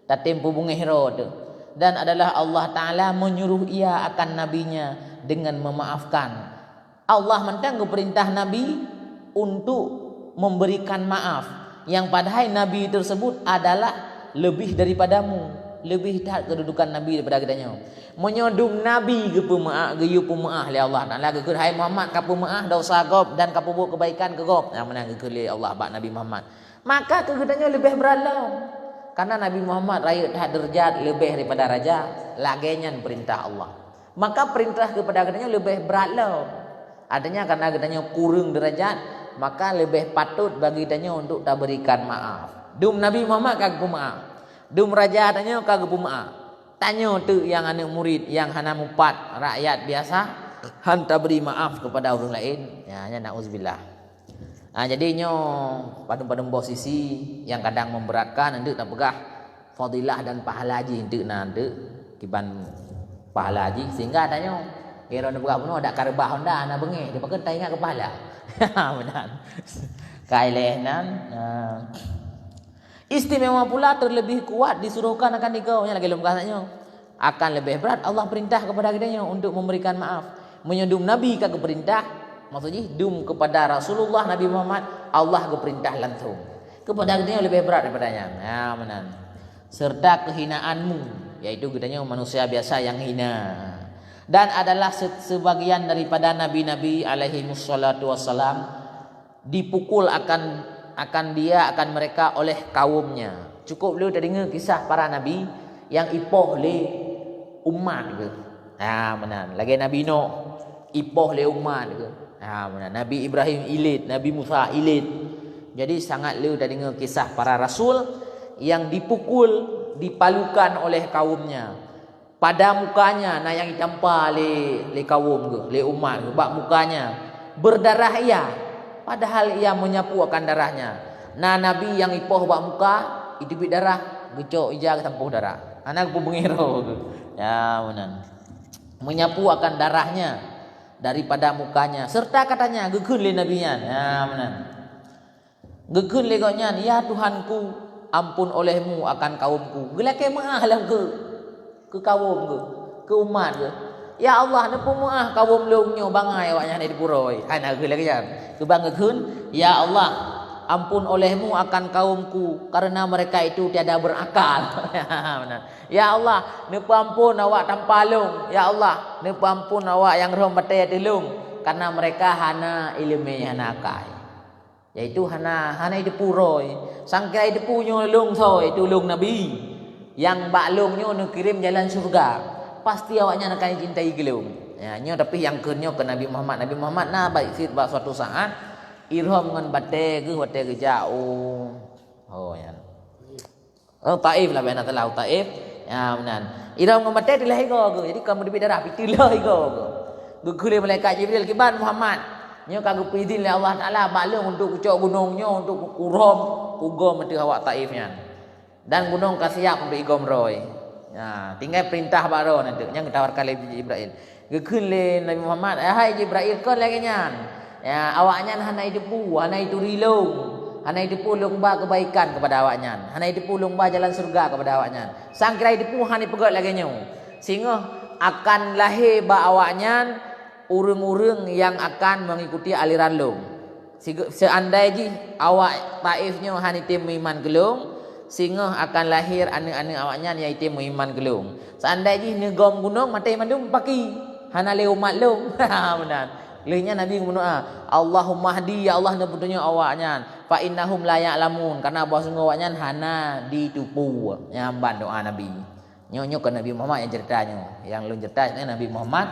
tatempo bungeh rod. Dan adalah Allah Ta'ala menyuruh ia akan nabinya dengan memaafkan. Allah mentang perintah Nabi untuk memberikan maaf. Yang padahal Nabi tersebut adalah lebih daripadamu. Lebih dah kedudukan Nabi daripada kitanya. Menyodung Nabi ke pemaaf, geyu pemaaf oleh Allah Ta'ala. Ke hai Muhammad ka pemaaf dosa gob dan ka buat kebaikan ke gob. Yang menang ke Allah bak Nabi Muhammad. Maka ke kitanya lebih beralam. Karena Nabi Muhammad raya dah derajat lebih daripada raja, lagenya perintah Allah. Maka perintah kepada katanya lebih berat lah. Adanya karena katanya kurang derajat, maka lebih patut bagi katanya untuk tak berikan maaf. Dum Nabi Muhammad kagak maaf. Dum raja katanya kagak maaf. Tanya tu yang anak murid yang hana mupat rakyat biasa, hantar beri maaf kepada orang lain. Ya, na'udzubillah. Jadinya pada posisi yang kadang memberatkan hendak tak pegah fadilah dan pahala haji hendak nanti kiban pahala haji sehingga adanya kira nak pegah pun ada karbah honda nak bengih dia pakai tak ingat kepala. Benar. Kailenan. Istimewa pula terlebih kuat disuruhkan akan dikau yang lagi lemah katanya akan lebih berat Allah perintah kepada kita untuk memberikan maaf. Menyedum Nabi kagak perintah. Maksudnya dum kepada Rasulullah Nabi Muhammad Allah keperintah langsung. Kepada dia lebih berat daripadanya. Ya, benar. Serta kehinaanmu, yaitu katanya manusia biasa yang hina. Dan adalah sebagian daripada nabi-nabi alaihi wassalatu wassalam dipukul akan mereka oleh kaumnya. Cukup lu dengar kisah para nabi yang ipoh le umat ke. Ha, benar. Lagi Nabi Nuh ipoh le umat ke. Ha, benar. Nabi Ibrahim ilit, Nabi Musa ilit. Jadi sangat lu dah dengar kisah para rasul yang dipukul, dipalukan oleh kaumnya. Pada mukanya na yang ditampa le kaum ke, le umat ke, bak mukanya berdarah ia, padahal ia menyapu akan darahnya. Nah nabi yang ipoh bak muka, itu darah, gecok ija tampuh darah. Anak pu bengiro. Ya, benar. Menyapu akan darahnya daripada mukanya serta katanya gegun le nabinya. Ya, benar. Gegun le koknya, ya Tuhanku, ampun olehmu akan kaumku. Gelake maah lah ke kaum ke umat ke. Ya Allah, nepu maah kaum leungnya bangai awaknya di puroi. Ana geul lagi kan. Ke bangeun, ya Allah, ampun olehmu akan kaumku karena mereka itu tiada berakal. Benar. Ya Allah, nepu ampun awak tampalung. Ya Allah, nepu ampun awak yang roh mate telung karena mereka hana ilmu hana akai. Yaitu hana itu puroi. Sangkai itu punya lung thôi, itu lung nabi. Yang baklungnya nak kirim jalan surga. Pasti awaknya akan cintai gelung. Ya, nyo tapi yang kenyo ke Nabi Muhammad. Nabi Muhammad na baik sit ba suatu saat irham ngan bate ke jauh. Oh ya. Oh Taif lah bena telah Taif. Ya benar. Irham ngan bate dilah go. Jadi kamu di darah pitilah go. Gugule malaikat Jibril kiban Muhammad. Nyo kagak izin oleh Allah Taala baklung untuk ucok gunungnya untuk kurom ugom mati awak Taifnya. Dan gunung kasiap untuk igom roy. Ya, tinggal perintah baru nanti yang ditawarkan oleh Jibril. Gekeun le Nabi Muhammad, hai Jibril kon lagi nyan. Ya, awaknya hana itu hana itu rilung. Hana itu lomba kebaikan kepada awaknya. Hana itu lomba jalan surga kepada awaknya. Sang kira itu hana pegat lagi nyu. Sehingga akan lahir ba awaknya urang-urang yang akan mengikuti aliran lung. Seandainya awak Taifnya hana tim iman gelung, sehingga akan lahir anak-anak awaknya iaitu iman gelung. Seandainya negom gunung mati mandum paki hana le umat lung. Benar. Lehnya Nabi berdoa, Allahumma hdi ya Allah nebutnya awaknya fa innahum la ya'lamun karena bahwa awaknya hana ditupu. Nyamban doa Nabi. Nyonyo ke Nabi Muhammad yang ceritanya. Yang lu cerita Nabi Muhammad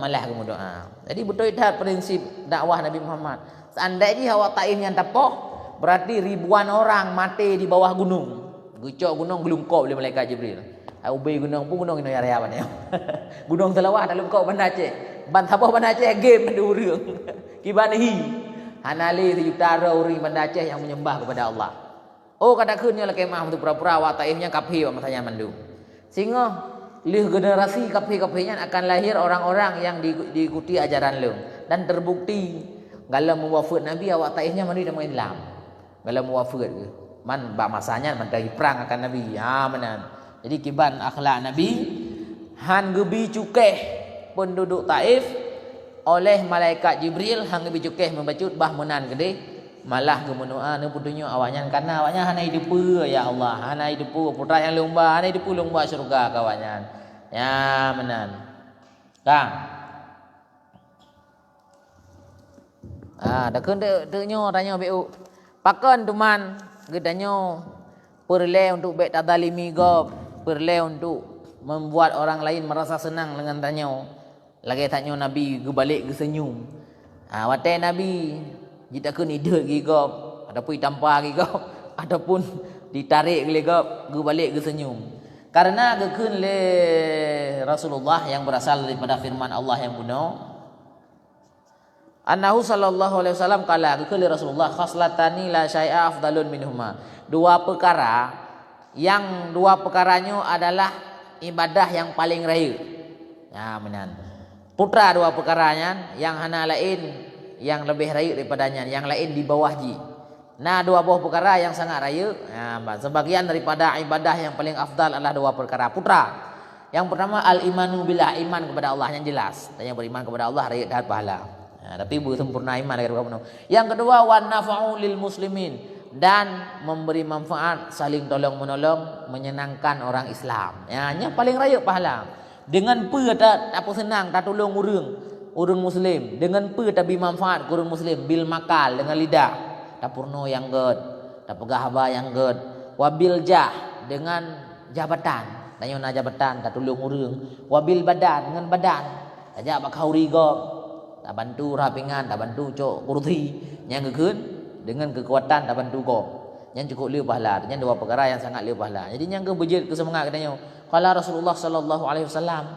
malah kamu doa. Jadi betul itu prinsip dakwah Nabi Muhammad. Seandainya awak Taif yang tepoh, berarti ribuan orang mati di bawah gunung. Gucok gunung gelungkop oleh malaikat Jibril. Ubay gunung pun gunung ini area mana? Gunung Telawah dalam kau Banda Aceh. Bantapah Banda Aceh game mendu urang. Kibanahi. Hanali utara orang Banda Aceh yang menyembah kepada Allah. Oh katakannya lah kemah untuk pura-pura awak Taifnya kafi masanya mandu. Sehingga generasi kafi-kafinya akan lahir orang-orang yang diikuti ajaran lu dan terbukti kalau muwafid Nabi awak Taifnya mandi dengan Islam. Kalau muwafid ke man ba masanya man dari perang akan Nabi. Ya benar. Jadi kiban akhlak Nabi han gebi cukeh penduduk Taif oleh malaikat Jibril han gebi cukeh membacut bah menan gede malah gemenua ne putunya awaknya karena awaknya hana hidup ya Allah hana hidup putra yang lomba hana hidup lomba surga kawannya. Ya benar. Kang. Dah kun de nyo tanya bu. Pakon tuman gedanyo perle untuk baik tadalimi go, perle untuk membuat orang lain merasa senang dengan tanyo. Lagi tanyo Nabi ge balik ge senyum. Watai Nabi jita kun ide gi go, ataupun tanpa gi go, ataupun ditarik ge go, ge balik ge senyum. Karena ge kun le Rasulullah yang berasal daripada firman Allah yang benar. Annahu sallallahu alaihi wasallam qala qala Rasulullah khaslatani la syai'a afdalun minhuma. Dua perkaranya adalah ibadah yang paling raya. Ya menan. Putra dua perkaranya yang hana lain yang lebih raya daripadanya, yang lain di bawah ji. Nah, dua buah perkara yang sangat raya. Sebagian daripada ibadah yang paling afdal adalah dua perkara putra. Yang pertama al-imanu billah, iman kepada Allah yang jelas. Dan yang beriman kepada Allah raya dapat pahala. Tapi belum sempurna iman penuh. Yang kedua wan nafa'u lil muslimin, dan memberi manfaat, saling tolong menolong, menyenangkan orang Islam. Yang paling raya pahala. Dengan tak apa senang tak tolong urang muslim, dengan tak beri manfaat urang muslim bil makal dengan lidah, tak purno yang ged, tak pegahaba yang ged, wabil jah dengan jabatan, tanya jabatan tak tolong urang, wabil badan dengan badan, ajak bakauri go. Tak bantu rapingan, tak bantu cok kurti. Yang kekun dengan kekuatan tak bantu kau. Yang cukup liu pahala. Yang dua perkara yang sangat liu pahala. Jadi yang ke berjid ke semangat katanya. Qala Rasulullah sallallahu alaihi wasallam.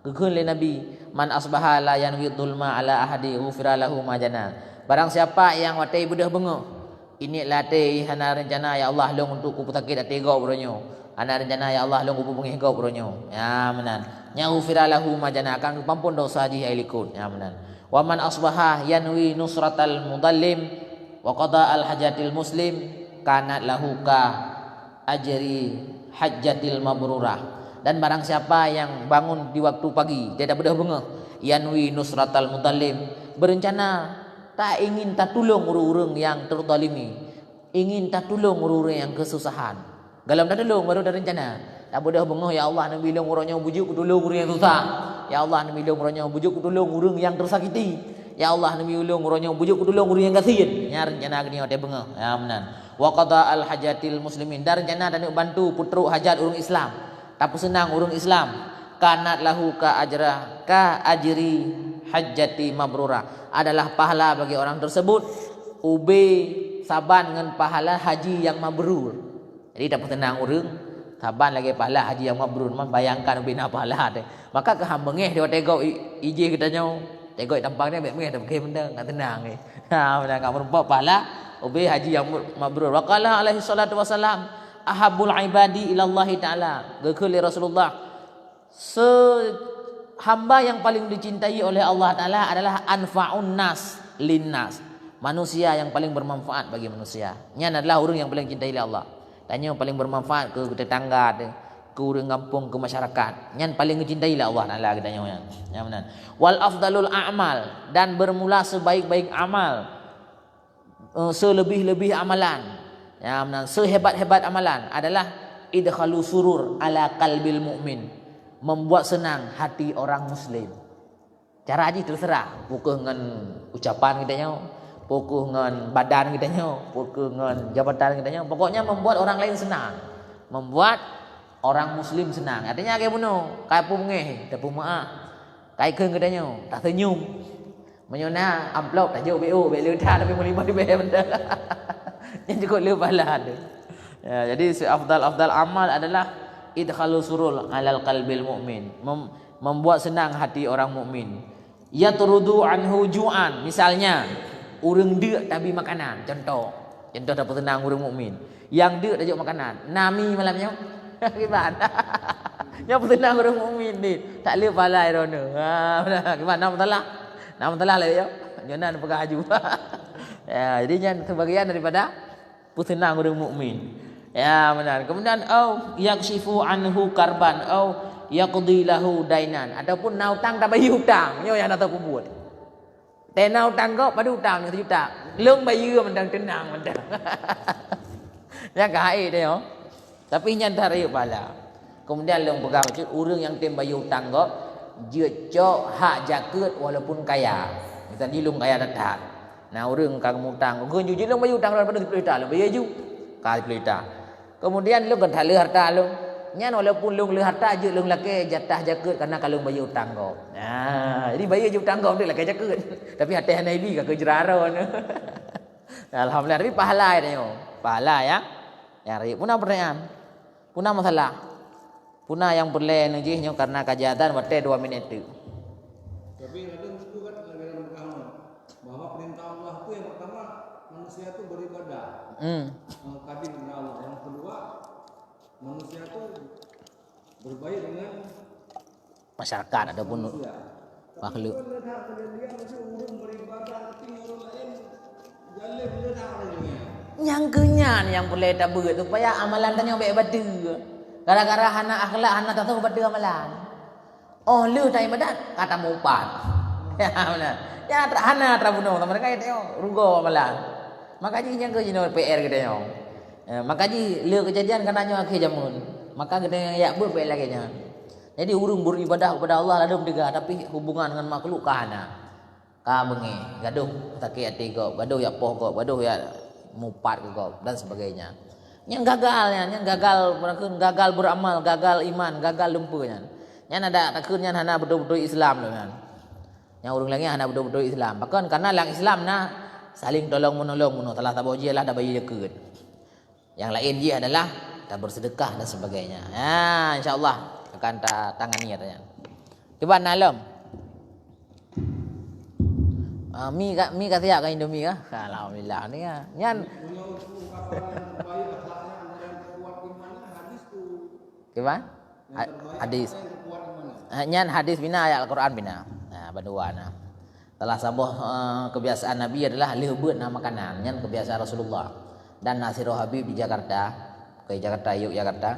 Kekun le Nabi, man asbaha la yanwi dhulma ala ahadi ghufira lahu ma jana. Barang siapa yang watai budah bengok. Ini latih hana rencana ya Allah long untuk ku petakit ati gau bronyo. Hana rencana ya Allah long ku pengih gau bronyo. Ya menan. Nya ghufira lahu ma jana akan pampun dosa di ailikun. Ya menan. Wa man asbaha yanwi nusratal mudallim wa qada al hajatil muslim kanat lahu ka ajri hajjatil mabrurah. Dan barang siapa yang bangun di waktu pagi dia dah bedah bengah yanwi nusratal mudallim, berencana tak ingin tak tolong orang-orang yang terzalimi, ingin tak tolong orang-orang yang kesusahan. Galam dah tolong baru dah rencana. Tak bedah bengah ya Allah nak bilong orangnya bujuk tolong orang yang susah. Ya Allah nak bilong orangnya bujuk tolong orang yang tersakiti. Ya Allah nak bilong orangnya bujuk tolong orang yang kasihan. Ya rencana gini ada bengah. Ya menan. Wa qada al hajatil muslimin, dan rencana dan bantu putruk hajat orang Islam. Tak senang orang Islam. Kanat lahu ka ajra ka ajri hajjati mabrura, adalah pahala bagi orang tersebut ube saban dengan pahala haji yang mabrur. Jadi tak tenang orang saban lagi pahala haji yang mabrur, bayangkan bina pahala tu. Maka kehambengeh dia tegok ije katanya, tegok tampaknya baik-baik dah pakai benda enggak tenang ni. Benar enggak berubah pahala ube haji yang mabrur. Waqala alaihi salatu wasalam ahabul ibadi ila Allah taala. Gekuli Rasulullah, hamba yang paling dicintai oleh Allah Ta'ala adalah anfa'un nas linnas, manusia yang paling bermanfaat bagi manusia. Ini adalah orang yang paling dicintai oleh Allah. Tanya yang paling bermanfaat ke tetangga, ke orang kampung, ke masyarakat. Yang paling dicintai oleh Allah Ta'ala katanya. Ya benar. Wal afdalul a'mal, dan bermula sebaik-baik amal, selebih-lebih amalan. Ya benar. Sehebat-hebat amalan adalah idkhalu surur ala qalbil mu'min, membuat senang hati orang muslim. Cara aja terserah, pukul dengan ucapan kita nyo, pukul dengan badan kita nyo, pukul dengan jabatan kita nyo. Pokoknya membuat orang lain senang, membuat orang muslim senang. Artinya kayak bunuh, kayak pungeh, tak pumaa, kayak keng kita nyo, tak senyum, menyona amplop tak jauh BO, BO dah tapi melima di BO benda. Yang cukup lupa lah ada. Ya, jadi afdal amal adalah idkhalu surul alal qalbil mu'min, membuat senang hati orang mukmin. Yatrudu anhu ju'an, misalnya urang deuk tapi makanan, contoh dapat tenang urang mukmin yang deuk tajuk makanan nami malamnya gimana. Yang tenang urang mukmin ni tak leh palai rono. Gimana nama telah lah ya jonan pegah haju. Ya, jadi yang sebagian daripada putenang urang mukmin. Ya benar. Kemudian yakshifu anhu karban yaqdi lahu dainan, ataupun na hutang tak bayar hutang, nyo yang nak tahu buat. Tena hutang kau pada hutang 1 juta. Leung bayar mendang tenang mendang. Yang gaib dia. Tapi nya dah raya pala. Kemudian leung pegang urang yang tem bayar hutang kau, je cok hak jaket walaupun kaya. Misalnya leung kaya datat. Nah urang kang hutang, geun ju leung bayar hutang daripada 10 juta, bayar ju. Kali 10 juta. Kemudian lu kan le harta lu. Nyan walaupun lu le harta je lu laki jatah jakut karena kalau bayi utang kau. Nah, jadi bayi je utang kau tu laki jakut. Tapi hati Nabi ka kejeraro ni. Alhamdulillah tapi pahala dia. Pahala ya. Ya, punah pertanyaan. Punah masalah. Punah yang boleh nujihnya karena kejahatan waktu 2 minit tu. Tapi kadang itu kan dalam agama bahwa perintah Allah itu yang pertama manusia itu beribadah. Kadin kepada Allah. Yang kedua manusia itu berbaik dengan masyarakat ataupun manusia. makhluk. Tapi kan dia mesti urung beribadah tapi orang lain jalan beribadah orangnya. Yang kenyan yang boleh tak berat supaya amalan tanya baik batu. Gara-gara hana akhlak hana tak tahu batu amalan. Oh lu tak ibadat kata mupat. Ya benar. Ya hana trabuno sama mereka itu rugo amalan. Maka ji yang ke jino PR kita yo. Maka ji lu kejadian kananya akhir jamun. Maka kita ya buat baik lagi nya. Jadi urung beribadah kepada Allah ladum tiga tapi hubungan dengan makhluk kahana. Ka bengi, gaduh sakit hati kau, gaduh ya poh kau, gaduh ya mupat kau dan sebagainya. Yang gagalnya, yang gagal beramal, gagal iman, gagal lumpurnya. Yang ada takutnya hana betul-betul Islam loh kan. Yang urung lagi hana betul-betul Islam. Bahkan karena lang Islam na saling tolong menolong telah taboji lah dah bayi dekut. Yang lain dia adalah tak bersedekah dan sebagainya. Ya, insya-Allah akan tangani katanya. Coba nalam. Mi kasih ke Indomie kah? Alhamdulillah ni ya. Nyan gimana? Hadis. Nyan hadis bina ayat Al-Quran bina. Nah, berdua nah. Telah sabuh kebiasaan Nabi adalah lehbeut nama makanan. Nyan kebiasaan Rasulullah. Dan Nasirul Habib di Jakarta, ke Jakarta, Yogyakarta.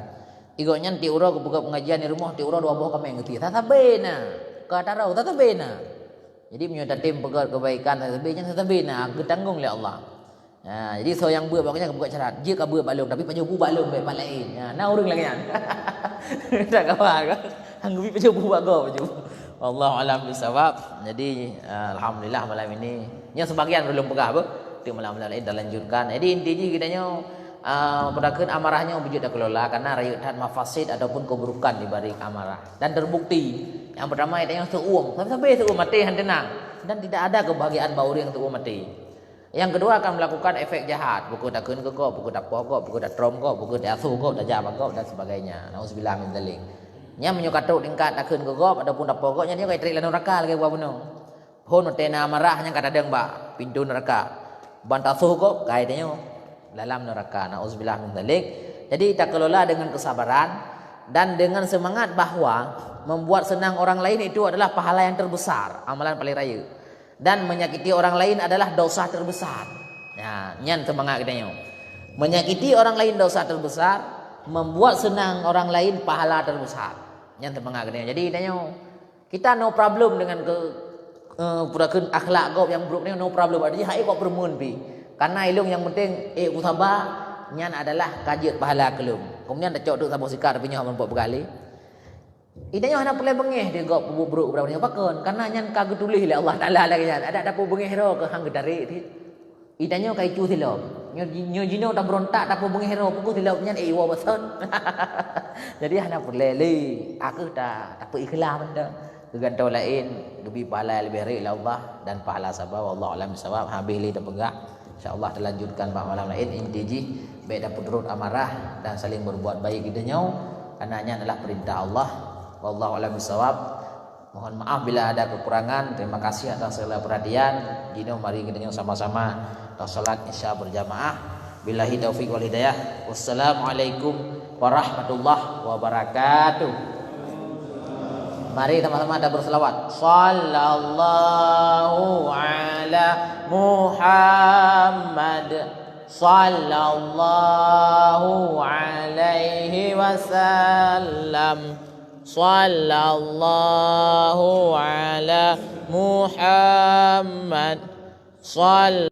Igo nyan ti uro buka pengajian di rumah ti uro 2 buah kami ngerti. Tatabena. Katarau tatabena. Jadi menyudah tim pegat kebaikan sebagainya setabina aku tanggung oleh Allah. Nah, jadi so yang buat makanya buka syarat. Dia ka buat balung tapi pajobu balung baik pak lain. Nah, urang lagi kan. Tak kawan kan. Hanggupi pajobu buat go pajobu. Wallahu alam bisawab. Jadi alhamdulillah malam ini nya sebagian belum pegah apa. Di malam-malam lain dah lanjutkan. Jadi intinya kitanya pedakeun amarahnya wujud kelola karena rayutan mafasid ataupun keburukan di balik amarah dan terbukti yang pertama itu yang seuum sampai seuum mati tenang dan tidak ada kebahagiaan bauri yang seuum mati. Yang kedua akan melakukan efek jahat buku dakeun ke kau buku dak pokok buku dak trom kau buku dak asu kau dak jabang kau dan sebagainya. Nauzubillah min dzalik. Nya menyukatuk tingkat dakeun ke kau ataupun dak pokoknya dia kai trik lan neraka lagi buah bunuh. Hon matena amarahnya kata deng ba pintu neraka. Bantasuh kau kai tanya dalam neraka. Nauzubillah min dzalik. Jadi tak kelola dengan kesabaran dan dengan semangat bahwa membuat senang orang lain itu adalah pahala yang terbesar, amalan paling raya. Dan menyakiti orang lain adalah dosa terbesar. Nah, nyan semangat kita. Menyakiti orang lain dosa terbesar, membuat senang orang lain pahala terbesar. Nyan semangat kita. Jadi kita no problem dengan purakeun akhlak kau yang buruk ni no problem. Artinya hai kau permun pi. Karena ilung yang penting usabah nyan adalah kajian pahala kelum. Kemudian dak cok tu sabung sikar tapi nyoh membuat berkali. Idanya hana boleh bengih dia gop buruk berapa ni pakon karena nyan kagak tulis oleh Allah Taala lagi nyan. Ada dapu bengih ro ke hang gedari ti. Idanya kai cu silop. Nyo jino tak berontak dapu bengih ro pugu silop nyan wa bason. Jadi hana boleh le. Aku tak ikhlas benda. Kegantau lain lebih pahala lebih baik Allah dan pahala sabar wallahu alam bisawab habis li dah pegah. InsyaAllah terlanjutkan malam lain intiji baik dapat turut amarah dan saling berbuat baik kita karena ini adalah perintah Allah. Wallahu a'lam bishawab. Mohon maaf bila ada kekurangan. Terima kasih atas segala perhatian. Jino mari kita sama-sama salat isya berjamaah. Billahi taufiq wal hidayah. Wassalamualaikum warahmatullahi wabarakatuh. Mari sama-sama ada berselawat. Sallallahu ala Muhammad. Sallallahu alaihi wasallam. Sallallahu ala Muhammad.